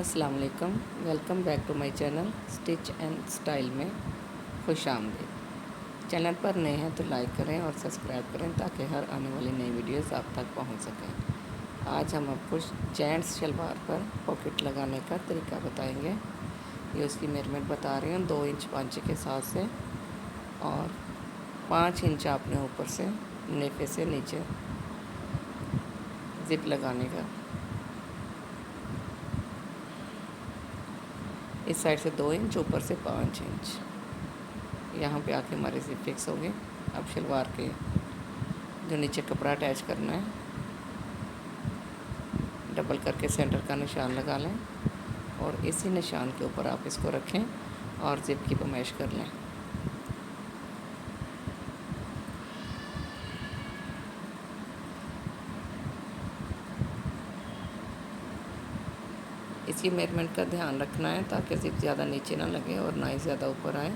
अस्सलाम वालेकुम। Welcome back to my channel stitch and style में खुश आमदीद। चैनल पर नए हैं तो लाइक करें और सब्सक्राइब करें ताकि हर आने वाली नई वीडियोस आप तक पहुंच सकें। आज हम आपको जेंट्स शलवार पर पॉकेट लगाने का तरीका बताएंगे। ये उसकी मेजरमेंट बता रही हूँ, 2 इंच पांचे के साथ से और 5 इंच आपने ऊपर से नेफे से नीचे जिप लगाने का। इस साइड से 2 इंच, ऊपर से 5 इंच। यहाँ पे आके हमारे जिप फिक्स हो गए। अब शलवार के जो नीचे कपड़ा अटैच करना है, डबल करके सेंटर का निशान लगा लें और इसी निशान के ऊपर आप इसको रखें और जिप की पमैश कर लें। इसकी मेजरमेंट का ध्यान रखना है ताकि जिप ज़्यादा नीचे ना लगे और ना ही ज़्यादा ऊपर आए।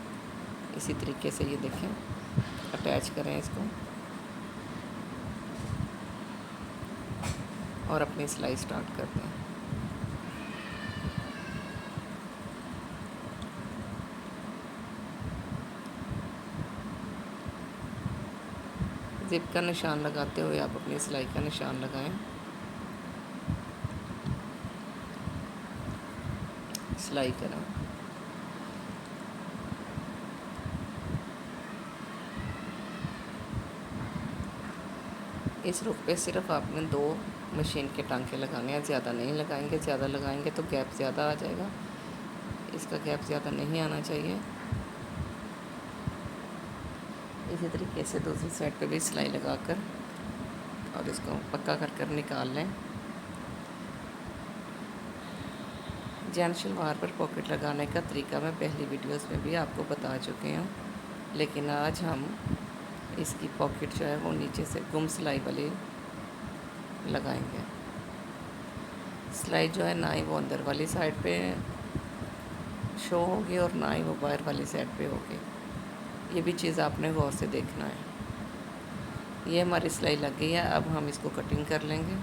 इसी तरीके से ये देखें, अटैच करें इसको और अपनी सिलाई स्टार्ट कर दें। जिप का निशान लगाते हुए आप अपनी सिलाई का निशान लगाएं। सिलाई करें। इस रुख पे सिर्फ आपने 2 मशीन के टांके लगाने हैं, ज़्यादा नहीं लगाएंगे। ज़्यादा लगाएंगे तो गैप ज़्यादा आ जाएगा। इसका गैप ज़्यादा नहीं आना चाहिए। इसी तरीके से दूसरी साइड पे भी सिलाई लगाकर और इसको पक्का कर निकाल लें। जेंट्स शलवार पर पॉकेट लगाने का तरीका मैं पहली वीडियोस में भी आपको बता चुके हूँ, लेकिन आज हम इसकी पॉकेट जो है वो नीचे से गुम सिलाई वाली लगाएंगे। सिलाई जो है ना ही वो अंदर वाली साइड पे शो होगी और ना ही वो बाहर वाली साइड पे होगी। ये भी चीज़ आपने गौर से देखना है। ये हमारी सिलाई लग गई है। अब हम इसको कटिंग कर लेंगे।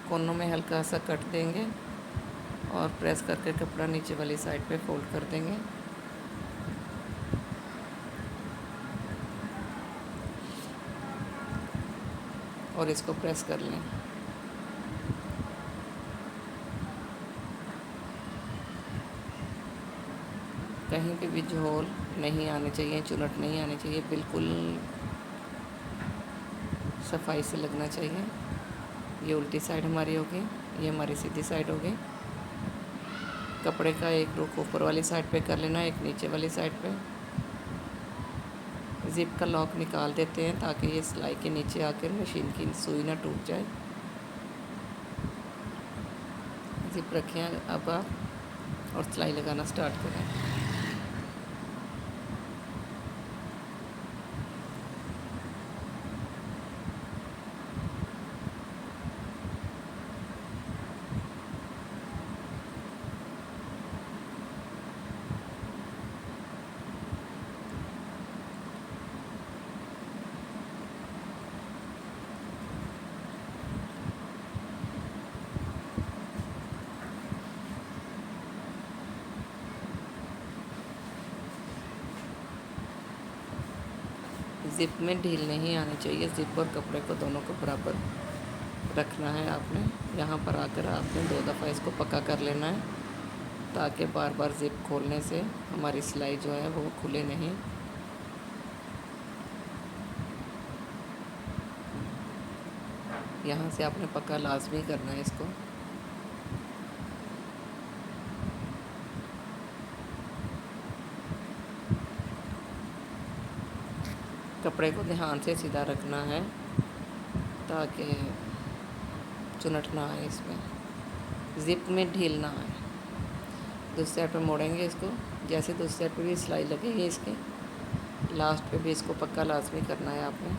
कोनों में हल्का सा कट देंगे और प्रेस करके कपड़ा नीचे वाली साइड पे फोल्ड कर देंगे। और इसको प्रेस कर लें। कहीं पे भी झोल नहीं आने चाहिए, चुनट नहीं आनी चाहिए, बिल्कुल सफाई से लगना चाहिए। ये उल्टी साइड हमारी होगी, ये हमारी सीधी साइड होगी। कपड़े का एक रुख ऊपर वाली साइड पे कर लेना, एक नीचे वाली साइड पे। जिप का लॉक निकाल देते हैं ताकि ये सिलाई के नीचे आकर मशीन की सुई ना टूट जाए। जिप रखें अब आप और सिलाई लगाना स्टार्ट करें। जिप में ढील नहीं आनी चाहिए। जिप और कपड़े को दोनों को बराबर रखना है आपने। यहाँ पर आकर आपने 2 दफ़ा इसको पक्का कर लेना है ताकि बार बार जिप खोलने से हमारी सिलाई जो है वो खुले नहीं। यहाँ से आपने पक्का लाजमी करना है इसको। कपड़े को ध्यान से सीधा रखना है ताकि चुनट ना आए इसमें, जिप में ढील ना आए। दूसरी साइड पे मोड़ेंगे इसको। जैसे दूसरी साइड पे भी सिलाई लगेगी इसकी, लास्ट पे भी इसको पक्का लाजमी करना है आपने।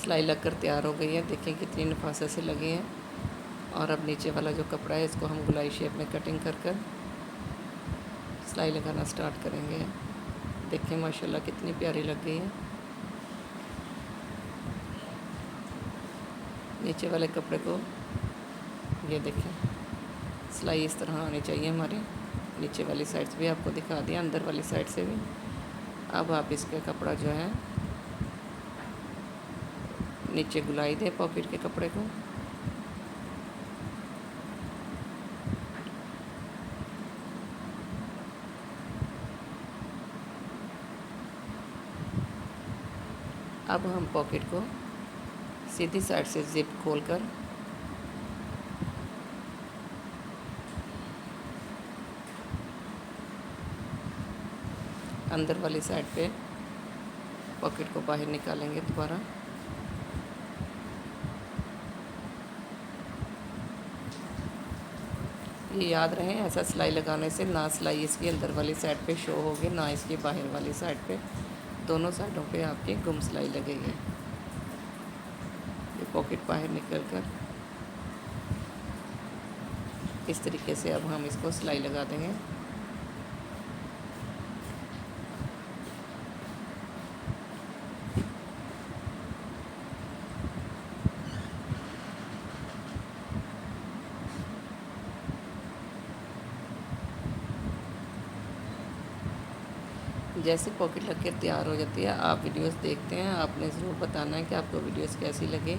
सिलाई लगकर तैयार हो गई है। देखिए कितनी नफासत से लगी है। और अब नीचे वाला जो कपड़ा है इसको हम गुलाई शेप में कटिंग कर कर सिलाई लगाना स्टार्ट करेंगे। देखिए माशाल्लाह कितनी प्यारी लग गई है। नीचे वाले कपड़े को ये देखिए सिलाई इस तरह आनी चाहिए हमारे। नीचे वाली साइड से भी आपको दिखा दिया, अंदर वाली साइड से भी। अब आप इसके कपड़ा जो है नीचे गुलाई दे पॉकेट के कपड़े को। अब हम पॉकेट को सीधी साइड से जिप खोलकर अंदर वाली साइड पे पॉकेट को बाहर निकालेंगे दोबारा। ये याद रहे, ऐसा सिलाई लगाने से ना सिलाई इसकी अंदर वाली साइड पे शो होगी, ना इसकी बाहर वाली साइड पे। दोनों साइडों पे आपकी गुम सिलाई लगेगी। ये पॉकेट बाहर निकल कर इस तरीके से अब हम इसको सिलाई लगा देंगे। जैसे पॉकेट लग के तैयार हो जाती है, आप वीडियोस देखते हैं, आपने ज़रूर बताना है कि आपको वीडियोस कैसी लगे।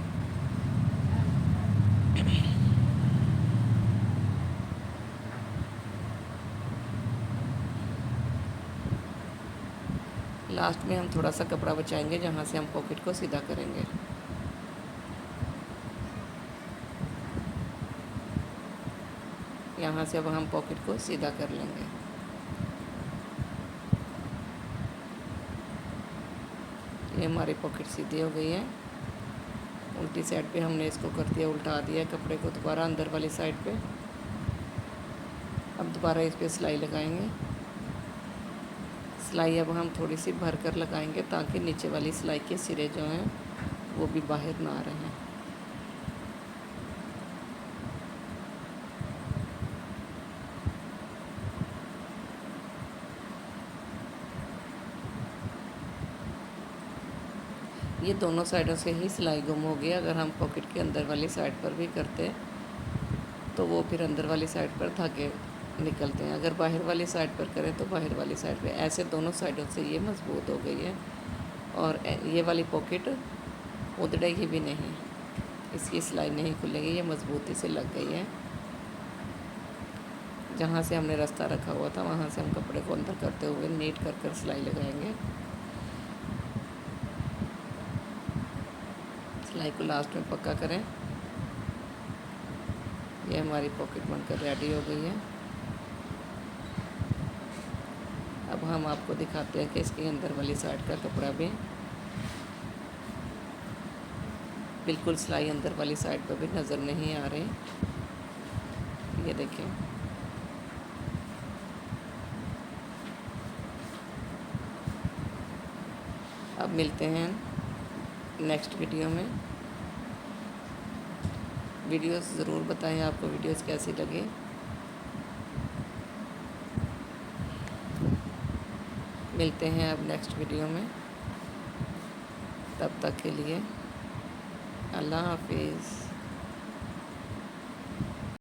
लास्ट में हम थोड़ा सा कपड़ा बचाएंगे जहाँ से हम पॉकेट को सीधा करेंगे। यहाँ से अब हम पॉकेट को सीधा कर लेंगे। ये हमारी पॉकेट सीधी हो गई है। उल्टी साइड पे हमने इसको कर दिया, उल्टा दिया कपड़े को दोबारा अंदर वाली साइड पे। अब दोबारा इस पे सिलाई लगाएंगे। सिलाई अब हम थोड़ी सी भर कर लगाएंगे ताकि नीचे वाली सिलाई के सिरे जो हैं वो भी बाहर ना आ रहे हैं। ये दोनों साइडों से ही सिलाई गुम हो गई। अगर हम पॉकेट के अंदर वाली साइड पर भी करते तो वो फिर अंदर वाली साइड पर धागे निकलते हैं। अगर बाहर वाली साइड पर करें तो बाहर वाली साइड पे। ऐसे दोनों साइडों से ये मजबूत हो गई है। और ये वाली पॉकेट उधड़ेगी भी नहीं, इसकी सिलाई नहीं खुलेगी, ये मजबूती से लग गई है। जहाँ से हमने रास्ता रखा हुआ था वहाँ से हम कपड़े को अंदर करते हुए नीट कर कर सिलाई लगाएंगे। सिलाई को लास्ट में पक्का करें। ये हमारी पॉकेट बनकर रेडी हो गई है। अब हम आपको दिखाते हैं कि इसके अंदर वाली साइड का कपड़ा भी बिल्कुल सिलाई अंदर वाली साइड पर भी नज़र नहीं आ रही। ये देखें। अब मिलते हैं नेक्स्ट वीडियो में। वीडियोस ज़रूर बताएं आपको वीडियोस कैसी लगी। मिलते हैं अब नेक्स्ट वीडियो में। तब तक के लिए अल्लाह हाफिज़।